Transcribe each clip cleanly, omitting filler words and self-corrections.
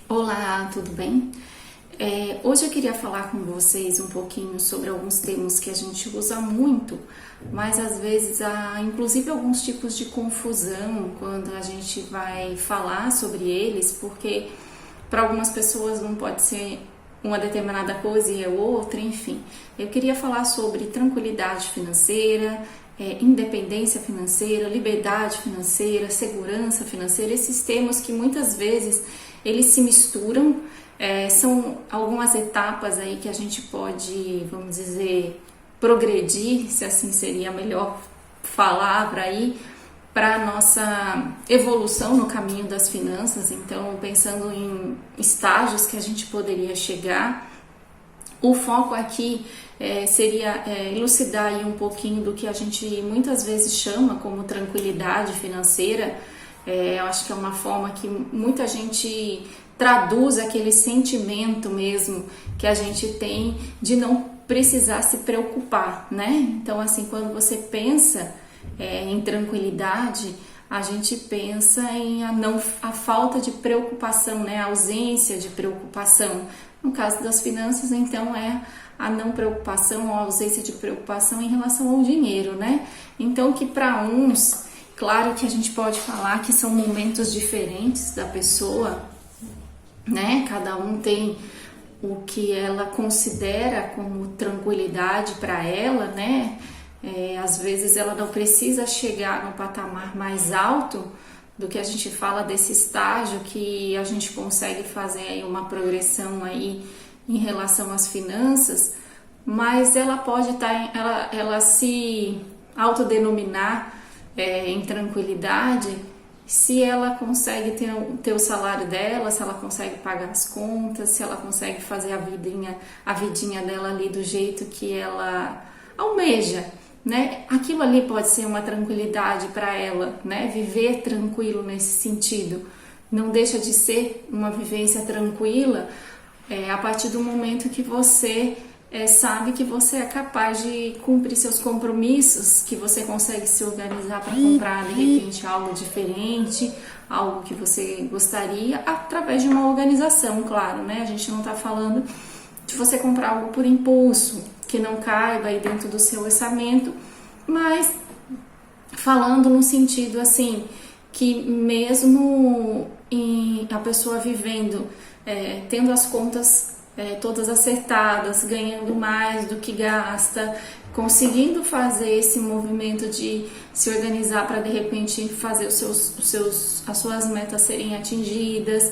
Olá, tudo bem? Hoje eu queria falar com vocês um pouquinho sobre alguns termos que a gente usa muito, mas às vezes há inclusive alguns tipos de confusão quando a gente vai falar sobre eles, porque para algumas pessoas não pode ser uma determinada coisa e é outra, enfim. Eu queria falar sobre tranquilidade financeira, independência financeira, liberdade financeira, segurança financeira, esses termos que muitas vezes eles se misturam, são algumas etapas aí que a gente pode, vamos dizer, progredir, se assim seria a melhor palavra aí, para a nossa evolução no caminho das finanças. Então, pensando em estágios que a gente poderia chegar, o foco aqui seria elucidar aí um pouquinho do que a gente muitas vezes chama como tranquilidade financeira. Eu acho que é uma forma que muita gente traduz aquele sentimento mesmo que a gente tem de não precisar se preocupar, né? Então, assim, quando você pensa em tranquilidade, a gente pensa em a falta de preocupação, né? A ausência de preocupação. No caso das finanças, então, é a não preocupação ou a ausência de preocupação em relação ao dinheiro, né? Então, que para uns, claro que a gente pode falar que são momentos diferentes da pessoa, né? Cada um tem o que ela considera como tranquilidade para ela, né? Às vezes ela não precisa chegar no patamar mais alto do que a gente fala desse estágio que a gente consegue fazer aí uma progressão aí em relação às finanças, mas ela pode estar, ela se autodenominar em tranquilidade se ela consegue ter o salário dela, se ela consegue pagar as contas, se ela consegue fazer a vidinha dela ali do jeito que ela almeja, né? Aquilo ali pode ser uma tranquilidade para ela, né? Viver tranquilo nesse sentido. Não deixa de ser uma vivência tranquila a partir do momento que você sabe que você é capaz de cumprir seus compromissos, que você consegue se organizar para comprar de repente algo diferente, algo que você gostaria, através de uma organização, claro, né? A gente não está falando de você comprar algo por impulso, que não caiba aí dentro do seu orçamento, mas falando no sentido assim, que mesmo a pessoa vivendo, tendo as contas todas acertadas, ganhando mais do que gasta, conseguindo fazer esse movimento de se organizar para de repente fazer as suas metas serem atingidas,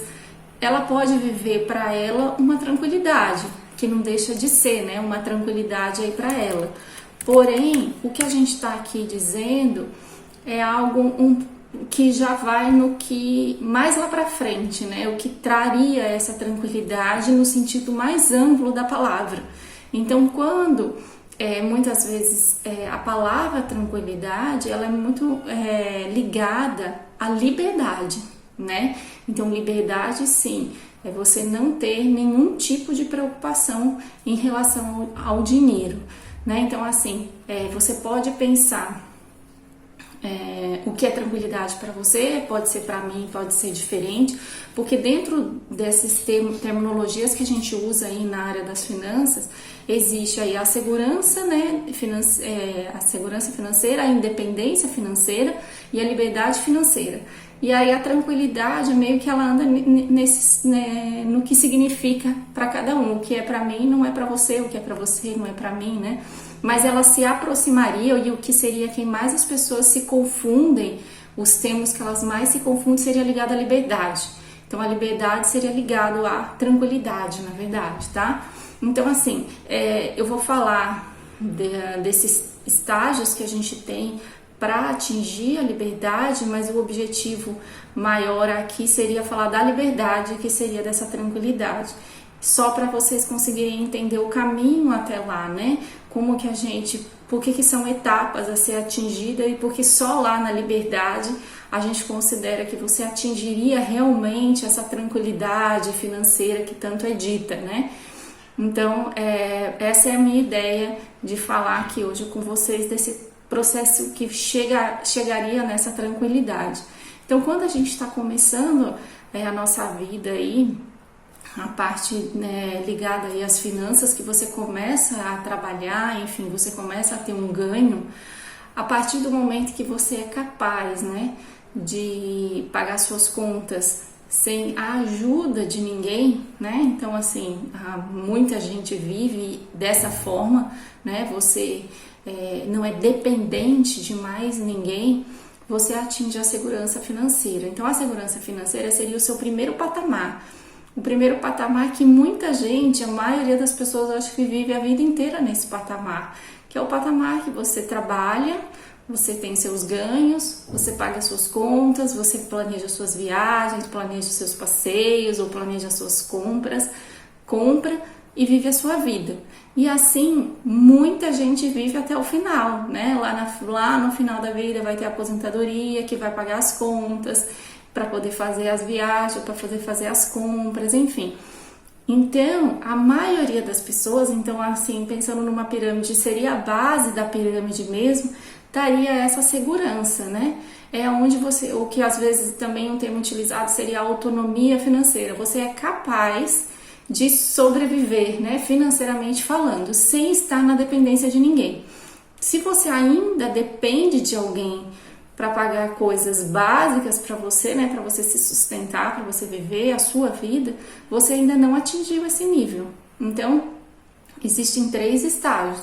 ela pode viver para ela uma tranquilidade, que não deixa de ser, né, uma tranquilidade aí para ela. Porém, o que a gente está aqui dizendo é algo que já vai no que mais lá para frente, né? O que traria essa tranquilidade no sentido mais amplo da palavra. Então, quando muitas vezes a palavra tranquilidade, ela é muito ligada à liberdade, né? Então, liberdade, sim, é você não ter nenhum tipo de preocupação em relação ao dinheiro, né? Então, assim, você pode pensar o que é tranquilidade para você, pode ser para mim, pode ser diferente, porque dentro dessas terminologias que a gente usa aí na área das finanças, existe aí a segurança, né, a segurança financeira, a independência financeira e a liberdade financeira. E aí a tranquilidade meio que ela anda no que significa para cada um. O que é para mim não é para você, o que é para você não é para mim, né? Mas ela se aproximaria, e o que seria quem mais as pessoas se confundem, os termos que elas mais se confundem seria ligado à liberdade. Então a liberdade seria ligado à tranquilidade, na verdade, tá? Então assim, eu vou falar desses estágios que a gente tem para atingir a liberdade, mas o objetivo maior aqui seria falar da liberdade, que seria dessa tranquilidade. Só para vocês conseguirem entender o caminho até lá, né? Como que por que são etapas a ser atingida e porque só lá na liberdade a gente considera que você atingiria realmente essa tranquilidade financeira que tanto é dita, né? Então, essa é a minha ideia de falar aqui hoje com vocês desse processo que chegaria nessa tranquilidade. Então, quando a gente está começando a nossa vida aí, a parte, né, ligada aí às finanças, que você começa a trabalhar, enfim, você começa a ter um ganho a partir do momento que você é capaz, né, de pagar suas contas sem a ajuda de ninguém, né? Então, assim, muita gente vive dessa forma, né? Você não é dependente de mais ninguém, você atinge a segurança financeira. Então, a segurança financeira seria o seu primeiro patamar. O primeiro patamar que muita gente, a maioria das pessoas, acho que vive a vida inteira nesse patamar, que é o patamar que você trabalha, você tem seus ganhos, você paga suas contas, você planeja suas viagens, planeja os seus passeios ou planeja suas compras, compra e vive a sua vida. E assim, muita gente vive até o final, né? Lá no final da vida vai ter a aposentadoria, que vai pagar as contas, para poder fazer as viagens, para poder fazer as compras, enfim. Então, a maioria das pessoas, então assim, pensando numa pirâmide, seria a base da pirâmide mesmo, daria essa segurança, né? É onde você, o que às vezes também um termo utilizado seria a autonomia financeira. Você é capaz de sobreviver, né, financeiramente falando, sem estar na dependência de ninguém. Se você ainda depende de alguém para pagar coisas básicas para você, né, para você se sustentar, para você viver a sua vida, você ainda não atingiu esse nível. Então, existem 3 estágios.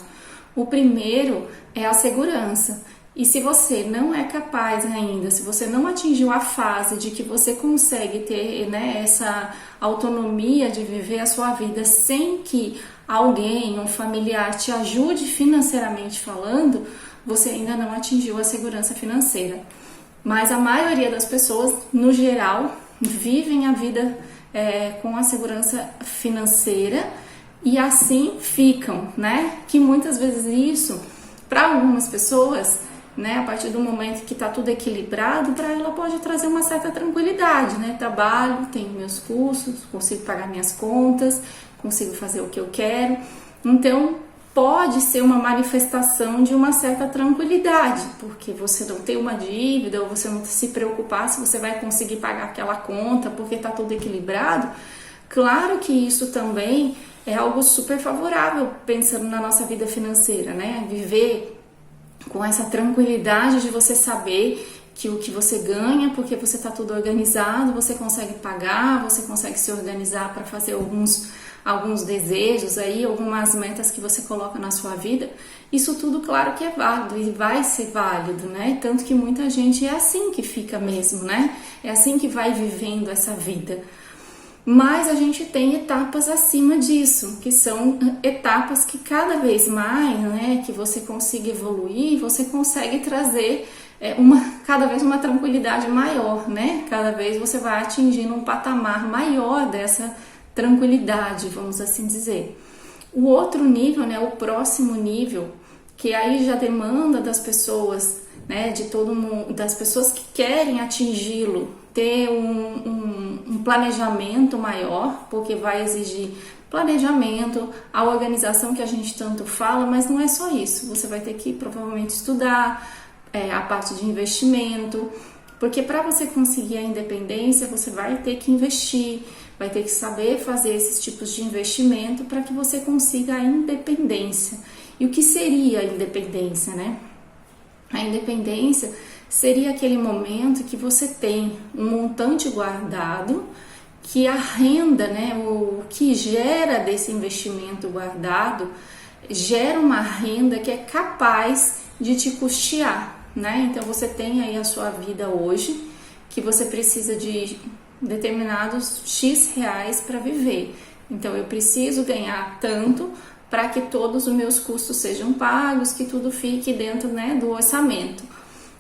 O primeiro é a segurança. E se você não é capaz ainda, se você não atingiu a fase de que você consegue ter, né, essa autonomia de viver a sua vida sem que alguém, um familiar, te ajude financeiramente falando, você ainda não atingiu a segurança financeira. Mas a maioria das pessoas, no geral, vivem a vida com a segurança financeira e assim ficam, né? Que muitas vezes isso, para algumas pessoas, né, a partir do momento que está tudo equilibrado, para ela pode trazer uma certa tranquilidade, né? Trabalho, tenho meus custos, consigo pagar minhas contas, consigo fazer o que eu quero. Então, pode ser uma manifestação de uma certa tranquilidade, porque você não tem uma dívida ou você não se preocupar se você vai conseguir pagar aquela conta porque está tudo equilibrado. Claro que isso também é algo super favorável pensando na nossa vida financeira, né? Viver com essa tranquilidade de você saber que o que você ganha, porque você está tudo organizado, você consegue pagar, você consegue se organizar para fazer alguns desejos aí, algumas metas que você coloca na sua vida. Isso tudo, claro que é válido e vai ser válido, né? Tanto que muita gente é assim que fica mesmo, né? É assim que vai vivendo essa vida. Mas a gente tem etapas acima disso, que são etapas que cada vez mais, né, que você consiga evoluir, você consegue trazer cada vez uma tranquilidade maior, né? Cada vez você vai atingindo um patamar maior dessa tranquilidade, vamos assim dizer. O outro nível, né, o próximo nível, que aí já demanda das pessoas, né, de todo mundo, das pessoas que querem atingi-lo, ter um planejamento maior, porque vai exigir planejamento, a organização que a gente tanto fala, mas não é só isso. Você vai ter que provavelmente estudar a parte de investimento, porque para você conseguir a independência, você vai ter que investir, vai ter que saber fazer esses tipos de investimento para que você consiga a independência. E o que seria a independência, né? A independência seria aquele momento que você tem um montante guardado, que a renda, né, o que gera desse investimento guardado, gera uma renda que é capaz de te custear, né? Então você tem aí a sua vida hoje, que você precisa de determinados X reais para viver. Então eu preciso ganhar tanto para que todos os meus custos sejam pagos, que tudo fique dentro, né, do orçamento.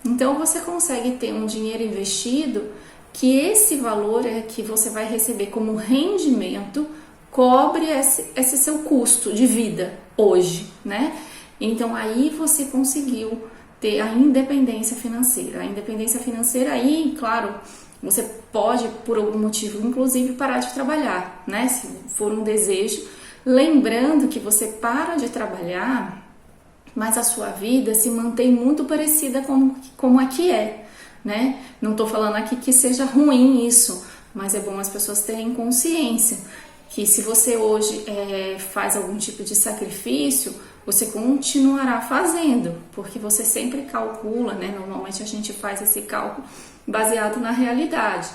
Então você consegue ter um dinheiro investido que esse valor que você vai receber como rendimento cobre esse seu custo de vida hoje, né? Então aí você conseguiu ter a independência financeira. A independência financeira aí, claro, você pode por algum motivo inclusive parar de trabalhar, né? Se for um desejo, lembrando que você para de trabalhar, mas a sua vida se mantém muito parecida como a que é, né? Não estou falando aqui que seja ruim isso, mas é bom as pessoas terem consciência que se você hoje faz algum tipo de sacrifício, você continuará fazendo, porque você sempre calcula, né? Normalmente a gente faz esse cálculo baseado na realidade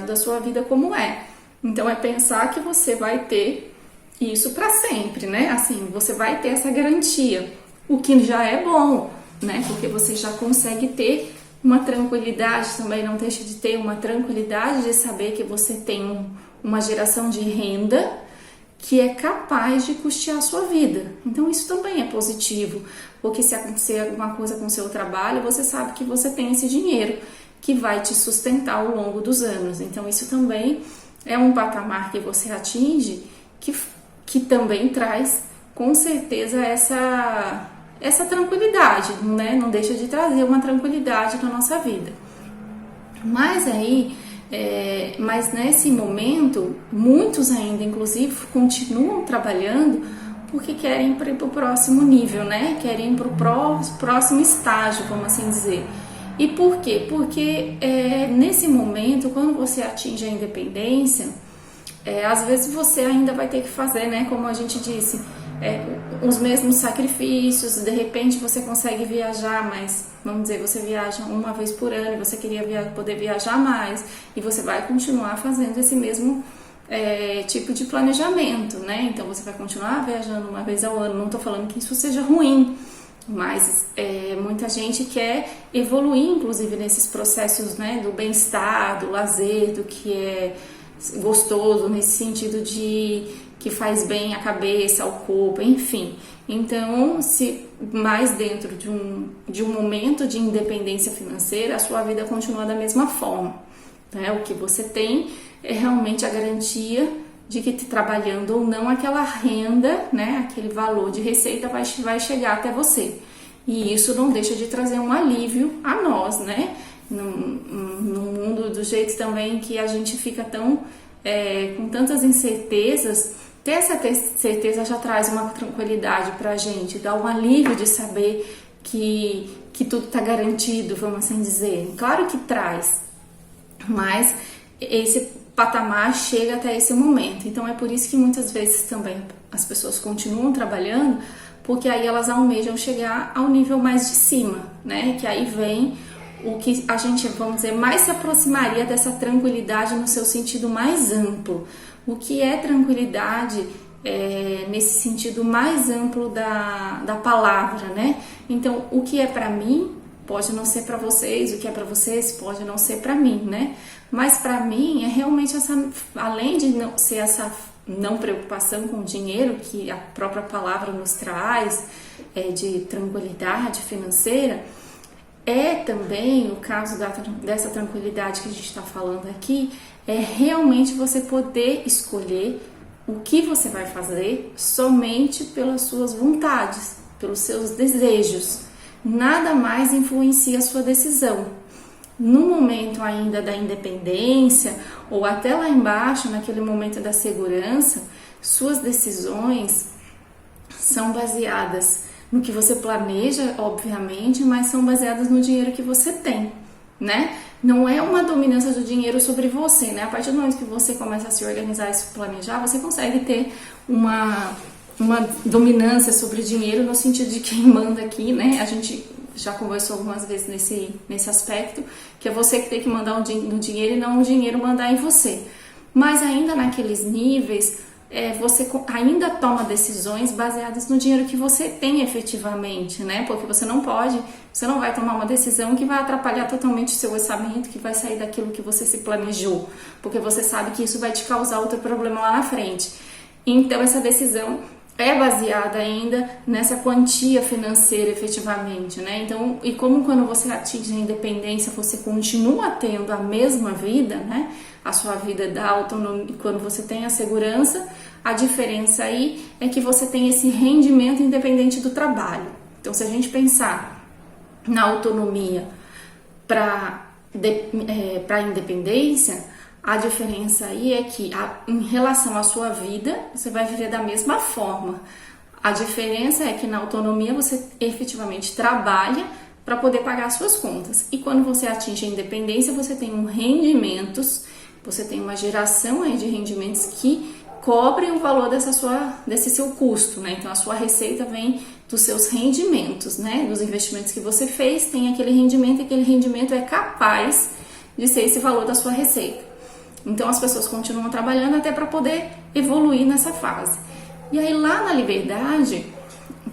da sua vida como é. Então é pensar que você vai ter isso para sempre, né? Assim, você vai ter essa garantia, o que já é bom, né? Porque você já consegue ter uma tranquilidade, também não deixa de ter uma tranquilidade de saber que você tem uma geração de renda que é capaz de custear a sua vida. Então isso também é positivo, porque se acontecer alguma coisa com o seu trabalho, você sabe que você tem esse dinheiro que vai te sustentar ao longo dos anos. Então isso também é um patamar que você atinge que também traz com certeza essa tranquilidade, né? Não deixa de trazer uma tranquilidade na nossa vida. Mas nesse momento, muitos ainda, inclusive, continuam trabalhando porque querem ir para o próximo nível, né? Querem ir para o próximo estágio, vamos assim dizer. E por quê? Porque nesse momento, quando você atinge a independência, às vezes você ainda vai ter que fazer, né? Como a gente disse, os mesmos sacrifícios. De repente você consegue viajar, mas vamos dizer, você viaja uma vez por ano e você queria poder viajar mais, e você vai continuar fazendo esse mesmo tipo de planejamento, né? Então você vai continuar viajando uma vez ao ano. Não estou falando que isso seja ruim, mas muita gente quer evoluir, inclusive nesses processos, né, do bem-estar, do lazer, do que é gostoso, nesse sentido de que faz bem à cabeça, ao corpo, enfim. Então, se mais dentro de um momento de independência financeira, a sua vida continua da mesma forma, né? O que você tem é realmente a garantia de que trabalhando ou não, aquela renda, né, aquele valor de receita vai chegar até você. E isso não deixa de trazer um alívio a nós, né? No mundo do jeito também que a gente fica com tantas incertezas, ter essa certeza já traz uma tranquilidade pra gente, dá um alívio de saber que tudo tá garantido, vamos assim dizer. Claro que traz, mas esse patamar chega até esse momento. Então é por isso que muitas vezes também as pessoas continuam trabalhando, porque aí elas almejam chegar ao nível mais de cima, né? Que aí vem o que a gente, vamos dizer, mais se aproximaria dessa tranquilidade no seu sentido mais amplo. O que é tranquilidade nesse sentido mais amplo da palavra, né? Então, o que é para mim pode não ser para vocês, o que é para vocês pode não ser para mim, né? Mas para mim é realmente além de não ser essa não preocupação com o dinheiro que a própria palavra nos traz, de tranquilidade financeira, também o caso dessa tranquilidade que a gente está falando aqui, realmente você poder escolher o que você vai fazer somente pelas suas vontades, pelos seus desejos. Nada mais influencia a sua decisão. No momento ainda da independência, ou até lá embaixo, naquele momento da segurança, suas decisões são baseadas no que você planeja, obviamente, mas são baseadas no dinheiro que você tem, né? Não é uma dominância do dinheiro sobre você, né? A partir do momento que você começa a se organizar e se planejar, você consegue ter uma dominância sobre o dinheiro no sentido de quem manda aqui, né? A gente já conversou algumas vezes nesse aspecto, que é você que tem que mandar no dinheiro e não o dinheiro mandar em você. Mas ainda naqueles níveis, você ainda toma decisões baseadas no dinheiro que você tem efetivamente, né? Porque você não vai tomar uma decisão que vai atrapalhar totalmente o seu orçamento, que vai sair daquilo que você se planejou, porque você sabe que isso vai te causar outro problema lá na frente. Então essa decisão é baseada ainda nessa quantia financeira efetivamente, né? Então, e como quando você atinge a independência, você continua tendo a mesma vida, né? A sua vida da autonomia, quando você tem a segurança, a diferença aí é que você tem esse rendimento independente do trabalho. Então, se a gente pensar na autonomia para a independência, a diferença aí é que, em relação à sua vida, você vai viver da mesma forma. A diferença é que na autonomia você efetivamente trabalha para poder pagar suas contas. E quando você atinge a independência, você tem rendimentos, você tem uma geração aí de rendimentos que cobrem o valor desse seu custo, né? Então a sua receita vem dos seus rendimentos, né? Dos investimentos que você fez, tem aquele rendimento, e aquele rendimento é capaz de ser esse valor da sua receita. Então as pessoas continuam trabalhando até para poder evoluir nessa fase. E aí lá na liberdade,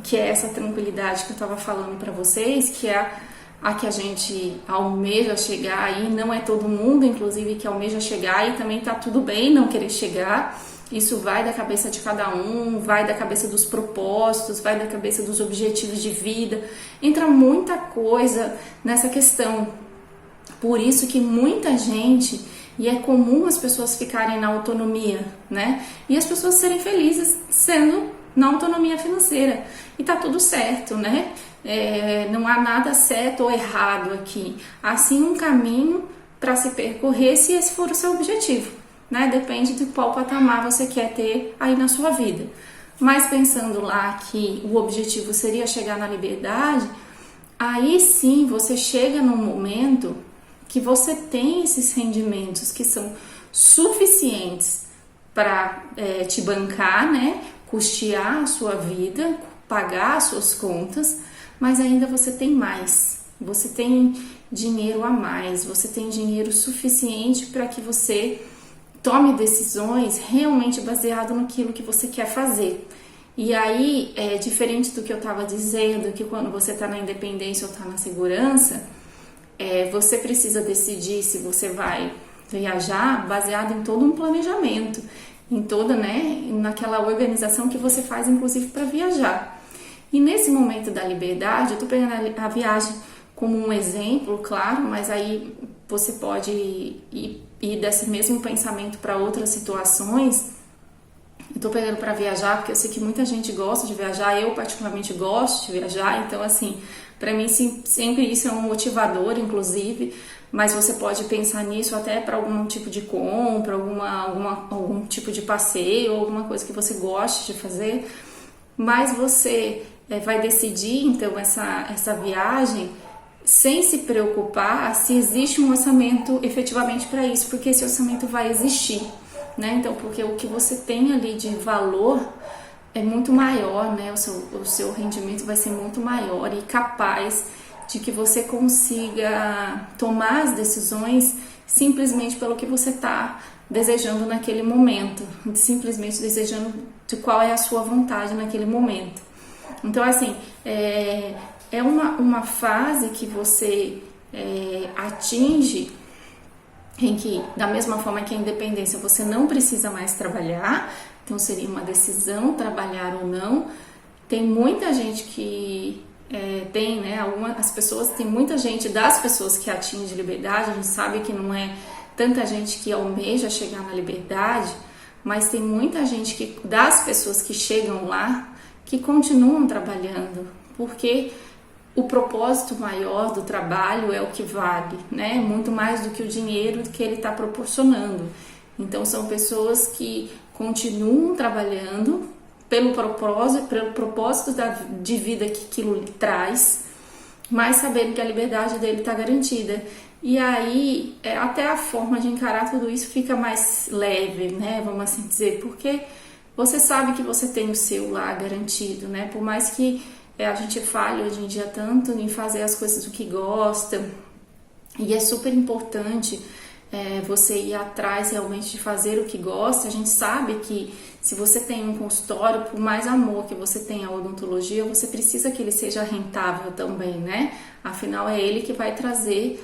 que é essa tranquilidade que eu estava falando para vocês, que é a que a gente almeja chegar, e não é todo mundo, inclusive, que almeja chegar, e também tá tudo bem não querer chegar. Isso vai da cabeça de cada um, vai da cabeça dos propósitos, vai da cabeça dos objetivos de vida. Entra muita coisa nessa questão. Por isso que muita gente, e é comum as pessoas ficarem na autonomia, né? E as pessoas serem felizes sendo na autonomia financeira. E tá tudo certo, né? Não há nada certo ou errado aqui. Há sim um caminho para se percorrer, se esse for o seu objetivo, né? Depende de qual patamar você quer ter aí na sua vida. Mas pensando lá que o objetivo seria chegar na liberdade, aí sim você chega num momento que você tem esses rendimentos que são suficientes para te bancar, né? Custear a sua vida, pagar as suas contas, mas ainda você tem mais. Você tem dinheiro a mais, você tem dinheiro suficiente para que você tome decisões realmente baseado naquilo que você quer fazer. E aí, diferente do que eu estava dizendo, que quando você está na independência ou está na segurança, você precisa decidir se você vai viajar baseado em todo um planejamento, em toda, né, naquela organização que você faz, inclusive, para viajar. E nesse momento da liberdade, eu estou pegando a viagem como um exemplo, claro, mas aí você pode ir desse mesmo pensamento para outras situações. Eu tô pegando para viajar porque eu sei que muita gente gosta de viajar, eu particularmente gosto de viajar, então assim, para mim sempre isso é um motivador, inclusive, mas você pode pensar nisso até para algum tipo de compra, algum tipo de passeio, alguma coisa que você goste de fazer, mas você vai decidir então essa viagem sem se preocupar se existe um orçamento efetivamente para isso, porque esse orçamento vai existir, né? Então, porque o que você tem ali de valor é muito maior, né? O seu rendimento vai ser muito maior e capaz de que você consiga tomar as decisões simplesmente pelo que você está desejando naquele momento, simplesmente desejando de qual é a sua vontade naquele momento. Então, assim, é uma fase que você atinge em que, da mesma forma que a independência, você não precisa mais trabalhar, então seria uma decisão trabalhar ou não. Tem muita gente que tem, né, tem muita gente das pessoas que atingem liberdade, a gente sabe que não é tanta gente que almeja chegar na liberdade, mas tem muita gente das pessoas que chegam lá, que continuam trabalhando, porque o propósito maior do trabalho é o que vale, né? Muito mais do que o dinheiro que ele está proporcionando. Então são pessoas que continuam trabalhando pelo propósito de vida que aquilo lhe traz, mas sabendo que a liberdade dele está garantida. E aí até a forma de encarar tudo isso fica mais leve, né? Vamos assim dizer, porque você sabe que você tem o seu lá garantido, né? Por mais que a gente fale hoje em dia tanto em fazer as coisas do que gosta, e é super importante você ir atrás realmente de fazer o que gosta. A gente sabe que se você tem um consultório, por mais amor que você tenha à odontologia, você precisa que ele seja rentável também, né? Afinal, é ele que vai trazer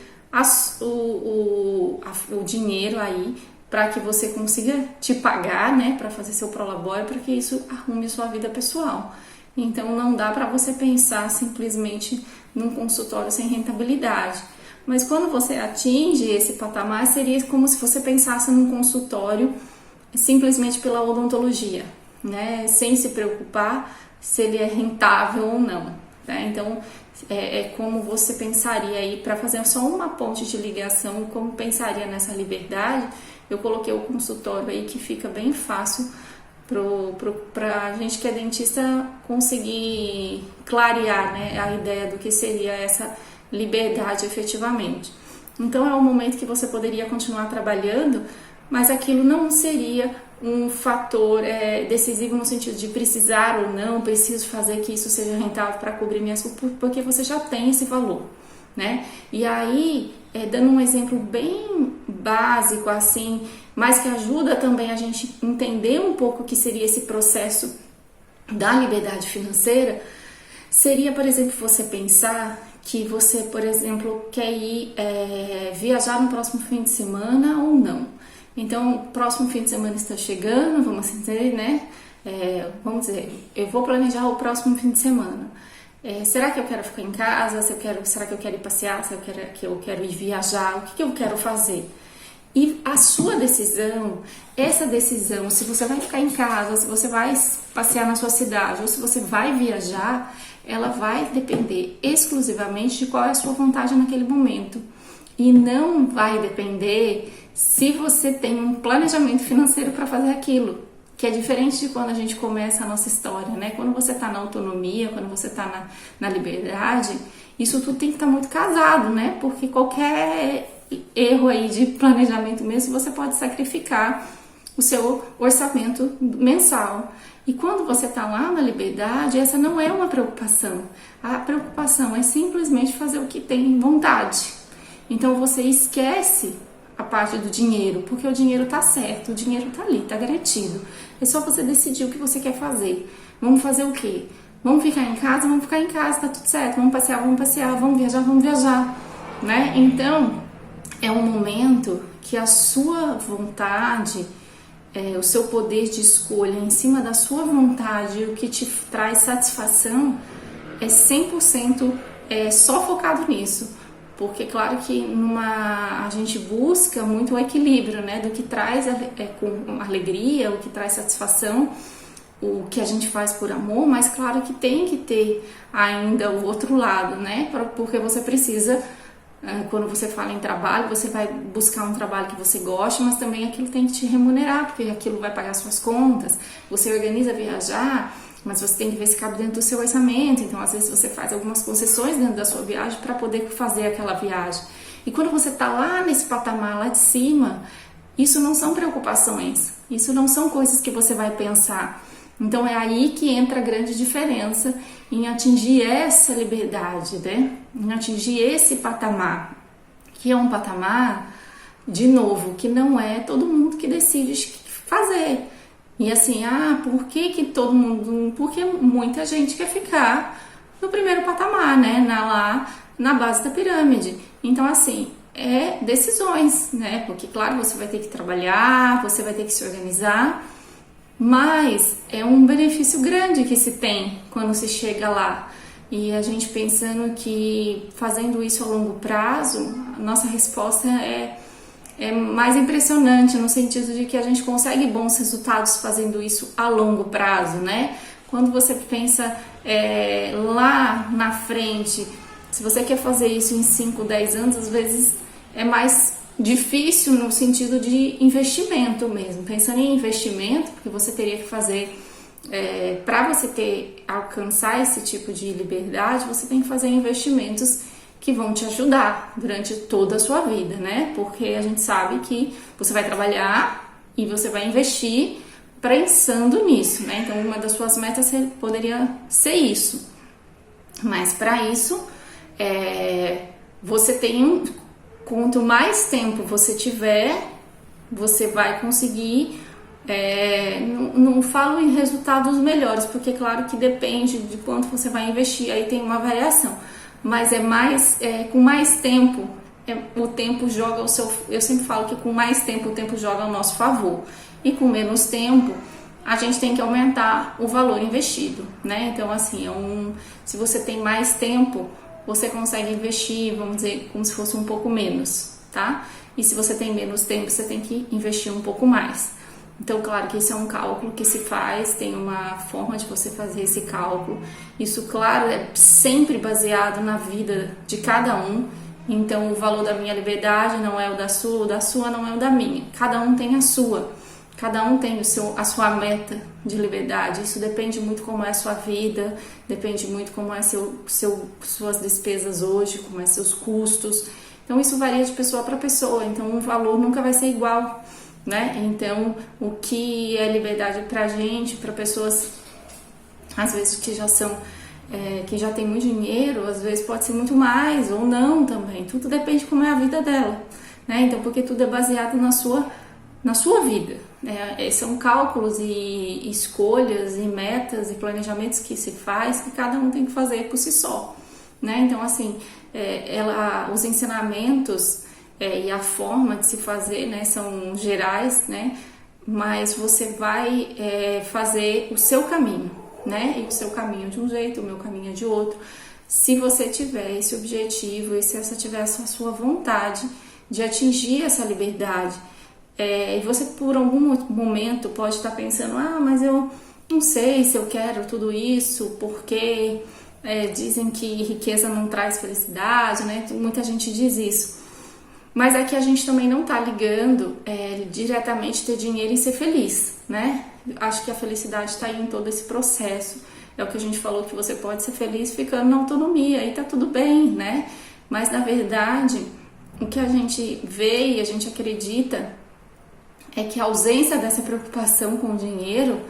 o dinheiro aí para que você consiga te pagar, né? Para fazer seu prolabore, para que isso arrume sua vida pessoal. Então não dá para você pensar simplesmente num consultório sem rentabilidade. Mas quando você atinge esse patamar, seria como se você pensasse num consultório simplesmente pela odontologia, né? Sem se preocupar se ele é rentável ou não, né? Então é como você pensaria aí, para fazer só uma ponte de ligação, como pensaria nessa liberdade. Eu coloquei o consultório aí que fica bem fácil para a gente que é dentista conseguir clarear, né, a ideia do que seria essa liberdade efetivamente. Então é um momento que você poderia continuar trabalhando, mas aquilo não seria um fator decisivo no sentido de precisar ou não, preciso fazer que isso seja rentável para cobrir minhas contas, porque você já tem esse valor, né? E aí, dando um exemplo bem básico assim, mas que ajuda também a gente entender um pouco o que seria esse processo da liberdade financeira, seria, por exemplo, você pensar que você, por exemplo, quer ir viajar no próximo fim de semana ou não. Então, o próximo fim de semana está chegando, vamos assim dizer, né? Vamos dizer, eu vou planejar o próximo fim de semana. Será que eu quero ficar em casa? Será que eu quero ir passear? Será que eu quero ir viajar? O que eu quero fazer? E a sua decisão, essa decisão, se você vai ficar em casa, se você vai passear na sua cidade ou se você vai viajar, ela vai depender exclusivamente de qual é a sua vontade naquele momento. E não vai depender se você tem um planejamento financeiro para fazer aquilo, que é diferente de quando a gente começa a nossa história, né? Quando você está na autonomia, quando você está na liberdade, isso tudo tem que estar muito casado, né? Porque qualquer erro aí de planejamento mesmo, você pode sacrificar o seu orçamento mensal. E quando você está lá na liberdade, essa não é uma preocupação. A preocupação é simplesmente fazer o que tem vontade. Então você esquece a parte do dinheiro, porque o dinheiro tá certo, o dinheiro tá ali, tá garantido. É só você decidir o que você quer fazer. Vamos fazer o quê? Vamos ficar em casa? Vamos ficar em casa, tá tudo certo. Vamos passear, vamos viajar, né? Então, é um momento que a sua vontade, o seu poder de escolha em cima da sua vontade, o que te traz satisfação, é 100% só focado nisso. Porque, claro que a gente busca muito o equilíbrio, né? Do que traz com alegria, o que traz satisfação, o que a gente faz por amor, mas claro que tem que ter ainda o outro lado, né? Porque você precisa, quando você fala em trabalho, você vai buscar um trabalho que você goste, mas também aquilo tem que te remunerar, porque aquilo vai pagar suas contas. Você organiza viajar, mas você tem que ver se cabe dentro do seu orçamento. Então, às vezes, você faz algumas concessões dentro da sua viagem para poder fazer aquela viagem. E quando você está lá nesse patamar, lá de cima, isso não são preocupações, isso não são coisas que você vai pensar. Então, é aí que entra a grande diferença em atingir essa liberdade, né? Em atingir esse patamar, que é um patamar, de novo, que não é todo mundo que decide fazer. E assim, por que todo mundo... Porque muita gente quer ficar no primeiro patamar, né? Lá na base da pirâmide. Então, assim, decisões, né? Porque, claro, você vai ter que trabalhar, você vai ter que se organizar, mas é um benefício grande que se tem quando se chega lá. E a gente pensando que fazendo isso a longo prazo, a nossa resposta é mais impressionante, no sentido de que a gente consegue bons resultados fazendo isso a longo prazo, né? Quando você pensa lá na frente, se você quer fazer isso em 5, 10 anos, às vezes é mais difícil no sentido de investimento mesmo. Pensando em investimento, porque você teria que fazer, para você alcançar esse tipo de liberdade, você tem que fazer investimentos que vão te ajudar durante toda a sua vida, né? Porque a gente sabe que você vai trabalhar e você vai investir pensando nisso, né? Então, uma das suas metas poderia ser isso. Mas para isso, você tem quanto mais tempo você tiver, você vai conseguir. Não falo em resultados melhores, porque claro que depende de quanto você vai investir, aí tem uma variação. Mas com mais tempo, o tempo joga eu sempre falo que com mais tempo o tempo joga ao nosso favor, e com menos tempo a gente tem que aumentar o valor investido, né? Então, assim, se você tem mais tempo, você consegue investir, vamos dizer, como se fosse um pouco menos, tá? E se você tem menos tempo, você tem que investir um pouco mais. Então, claro que isso é um cálculo que se faz, tem uma forma de você fazer esse cálculo. Isso, claro, é sempre baseado na vida de cada um. Então, o valor da minha liberdade não é o da sua não é o da minha. Cada um tem a sua. Cada um tem a sua meta de liberdade. Isso depende muito como é a sua vida, depende muito como é suas despesas hoje, como é seus custos. Então, isso varia de pessoa para pessoa. Então, o valor nunca vai ser igual. né? Então, o que é liberdade pra gente, para pessoas às vezes que já são que já tem muito dinheiro, às vezes pode ser muito mais ou não também. Tudo depende de como é a vida dela, né? Então, porque tudo é baseado na sua vida, né? São cálculos e escolhas e metas e planejamentos que se faz que cada um tem que fazer por si só, né? Então, assim, os ensinamentos e a forma de se fazer, né, são gerais, né? Mas você vai fazer o seu caminho, né? E o seu caminho de um jeito, o meu caminho é de outro. Se você tiver esse objetivo e se essa tiver a sua vontade de atingir essa liberdade, e você por algum momento pode estar pensando, mas eu não sei se eu quero tudo isso, porque dizem que riqueza não traz felicidade, né? Muita gente diz isso. Mas é que a gente também não tá ligando diretamente ter dinheiro e ser feliz, né? Acho que a felicidade está aí em todo esse processo. É o que a gente falou, que você pode ser feliz ficando na autonomia, e tá tudo bem, né? Mas na verdade, o que a gente vê e a gente acredita é que a ausência dessa preocupação com o dinheiro,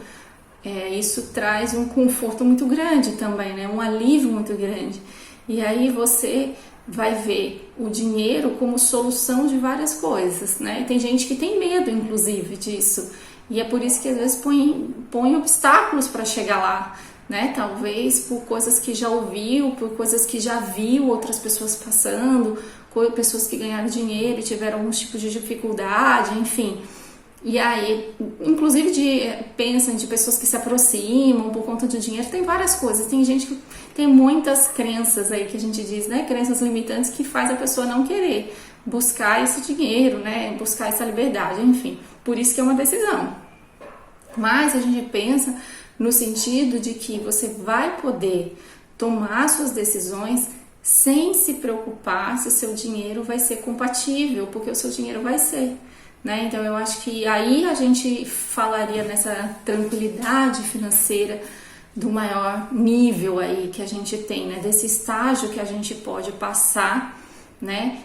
isso traz um conforto muito grande também, né? Um alívio muito grande. E aí você vai ver o dinheiro como solução de várias coisas, né? E tem gente que tem medo, inclusive, disso. E é por isso que às vezes põe obstáculos para chegar lá, né? Talvez por coisas que já ouviu, por coisas que já viu outras pessoas passando, pessoas que ganharam dinheiro e tiveram alguns tipos de dificuldade, enfim. E aí, inclusive pensam de pessoas que se aproximam por conta do dinheiro, tem várias coisas. Tem gente que tem muitas crenças aí que a gente diz, né? Crenças limitantes que faz a pessoa não querer buscar esse dinheiro, né? Buscar essa liberdade, enfim. Por isso que é uma decisão. Mas a gente pensa no sentido de que você vai poder tomar suas decisões sem se preocupar se o seu dinheiro vai ser compatível, porque o seu dinheiro vai ser, né? Então eu acho que aí a gente falaria nessa tranquilidade financeira do maior nível aí que a gente tem, né? Desse estágio que a gente pode passar, né?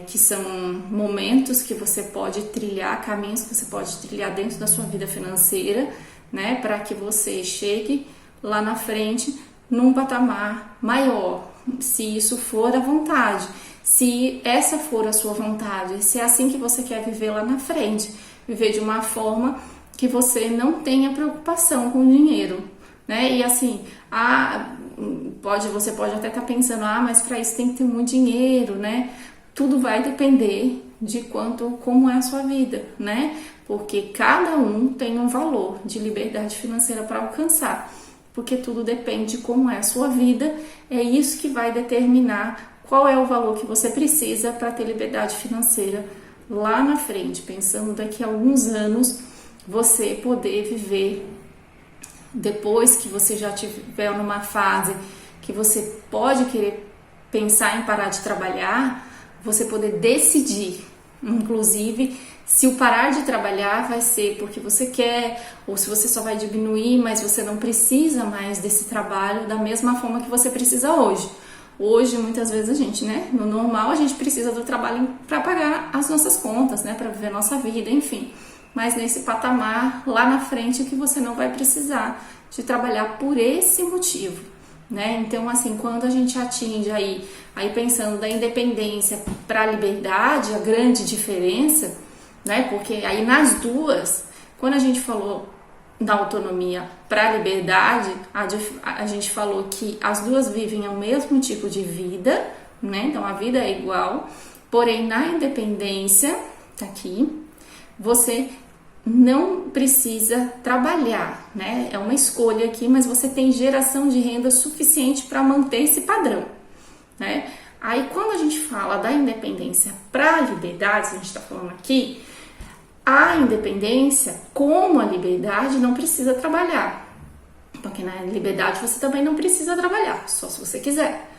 Que são momentos que você pode trilhar, caminhos que você pode trilhar dentro da sua vida financeira, né? Para que você chegue lá na frente num patamar maior, se isso for a vontade, se essa for a sua vontade, se é assim que você quer viver lá na frente, viver de uma forma que você não tenha preocupação com o dinheiro, né? E assim, você pode até estar pensando, mas para isso tem que ter muito dinheiro, né? Tudo vai depender de como é a sua vida, né? Porque cada um tem um valor de liberdade financeira para alcançar, porque tudo depende de como é a sua vida, é isso que vai determinar qual é o valor que você precisa para ter liberdade financeira lá na frente, pensando daqui a alguns anos você poder viver, depois que você já estiver numa fase que você pode querer pensar em parar de trabalhar, você poder decidir, inclusive, se o parar de trabalhar vai ser porque você quer, ou se você só vai diminuir, mas você não precisa mais desse trabalho da mesma forma que você precisa hoje. Hoje, muitas vezes, a gente, né, no normal, a gente precisa do trabalho para pagar as nossas contas, né, para viver a nossa vida, enfim. Mas nesse patamar, lá na frente, que você não vai precisar de trabalhar por esse motivo, né? Então, assim, quando a gente atinge aí pensando da independência para a liberdade, a grande diferença, né? Porque aí nas duas, quando a gente falou da autonomia para a liberdade, a gente falou que as duas vivem o mesmo tipo de vida, né? Então a vida é igual, porém na independência, tá aqui, você não precisa trabalhar, né? É uma escolha aqui, mas você tem geração de renda suficiente para manter esse padrão, né? Aí quando a gente fala da independência para a liberdade, a gente está falando aqui, a independência, como a liberdade, não precisa trabalhar. Porque na liberdade você também não precisa trabalhar, só se você quiser.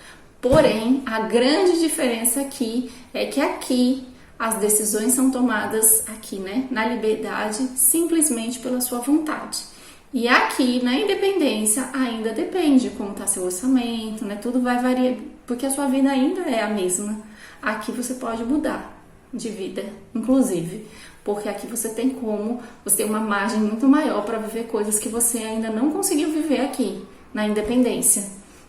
Porém, a grande diferença aqui é que aqui as decisões são tomadas aqui, né, na liberdade, simplesmente pela sua vontade. E aqui, na independência, ainda depende como está seu orçamento, né, tudo vai variar, porque a sua vida ainda é a mesma. Aqui você pode mudar, de vida, inclusive, porque aqui você tem uma margem muito maior para viver coisas que você ainda não conseguiu viver aqui, na independência,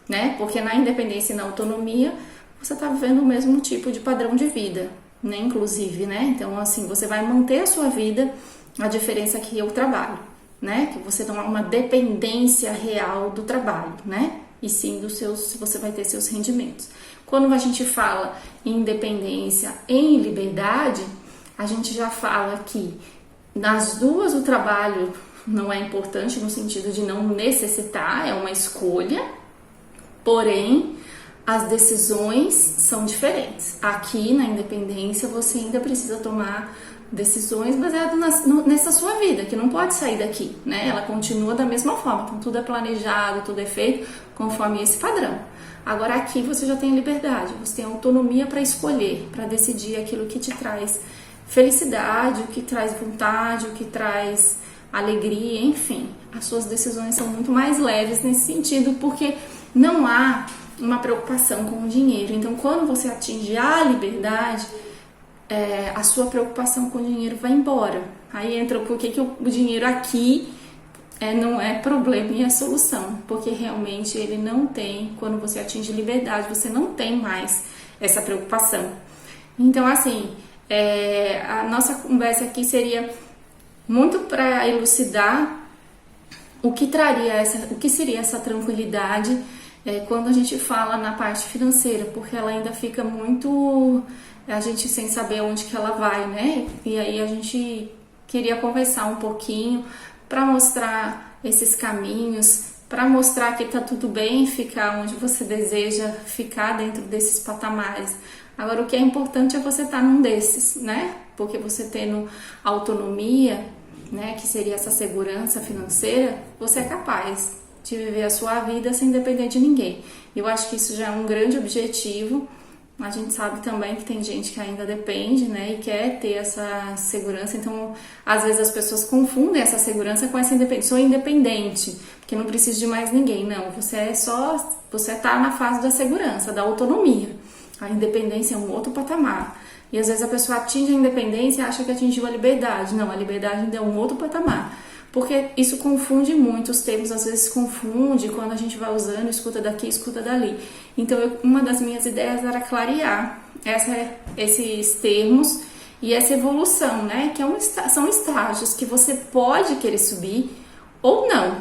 né? Porque na independência e na autonomia, você está vivendo o mesmo tipo de padrão de vida, né? Inclusive, né? Então, assim, você vai manter a sua vida, a diferença aqui é o trabalho, né? Que você não há uma dependência real do trabalho, né? E sim se você vai ter seus rendimentos. Quando a gente fala em independência, em liberdade, a gente já fala que nas duas o trabalho não é importante no sentido de não necessitar, é uma escolha, porém as decisões são diferentes. Aqui na independência você ainda precisa tomar decisões baseadas nessa sua vida, que não pode sair daqui, né? Ela continua da mesma forma, então tudo é planejado, tudo é feito conforme esse padrão. Agora aqui você já tem liberdade, você tem autonomia para escolher, para decidir aquilo que te traz felicidade, o que traz vontade, o que traz alegria, enfim. As suas decisões são muito mais leves nesse sentido, porque não há uma preocupação com o dinheiro. Então, quando você atinge a liberdade, a sua preocupação com o dinheiro vai embora. Aí entra por que o dinheiro aqui não é problema e é solução, porque realmente ele não tem, quando você atinge liberdade, você não tem mais essa preocupação. Então, assim, a nossa conversa aqui seria muito para elucidar o que seria essa tranquilidade quando a gente fala na parte financeira, porque ela ainda fica muito a gente sem saber onde que ela vai, né? E aí a gente queria conversar um pouquinho para mostrar esses caminhos, para mostrar que tá tudo bem ficar onde você deseja ficar dentro desses patamares. Agora, o que é importante é você estar num desses, né? Porque você tendo autonomia, né, que seria essa segurança financeira, você é capaz de viver a sua vida sem depender de ninguém. Eu acho que isso já é um grande objetivo. A gente sabe também que tem gente que ainda depende, né, e quer ter essa segurança. Então, às vezes as pessoas confundem essa segurança com essa independência. Sou independente, porque não preciso de mais ninguém. Não, você tá na fase da segurança, da autonomia. A independência é um outro patamar. E às vezes a pessoa atinge a independência e acha que atingiu a liberdade. Não, a liberdade ainda é um outro patamar. Porque isso confunde muito, os termos às vezes confunde quando a gente vai usando, escuta daqui, escuta dali. Então, uma das minhas ideias era clarear esses termos e essa evolução, né? Que são estágios que você pode querer subir ou não.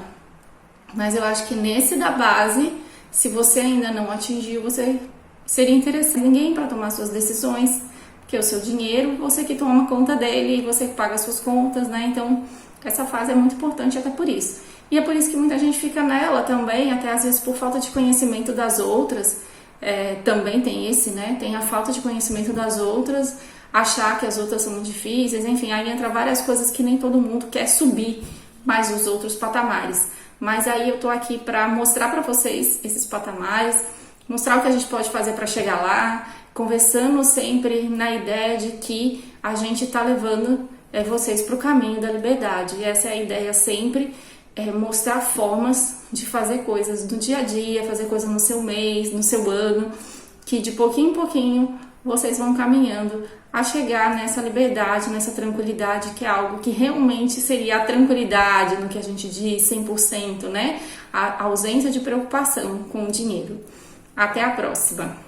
Mas eu acho que nesse da base, se você ainda não atingiu, você seria interessante ninguém para tomar suas decisões, que é o seu dinheiro, você que toma conta dele, você que paga as suas contas, né? Então, essa fase é muito importante até por isso. E é por isso que muita gente fica nela também, até às vezes por falta de conhecimento das outras. Também tem né? Tem a falta de conhecimento das outras, achar que as outras são muito difíceis, enfim, aí entra várias coisas que nem todo mundo quer subir mais os outros patamares. Mas aí eu tô aqui para mostrar para vocês esses patamares, mostrar o que a gente pode fazer para chegar lá, conversando sempre na ideia de que a gente tá levando vocês para o caminho da liberdade. E essa é a ideia sempre, mostrar formas de fazer coisas do dia a dia, fazer coisas no seu mês, no seu ano, que de pouquinho em pouquinho vocês vão caminhando a chegar nessa liberdade, nessa tranquilidade, que é algo que realmente seria a tranquilidade, no que a gente diz, 100%, né? A ausência de preocupação com o dinheiro. Até a próxima!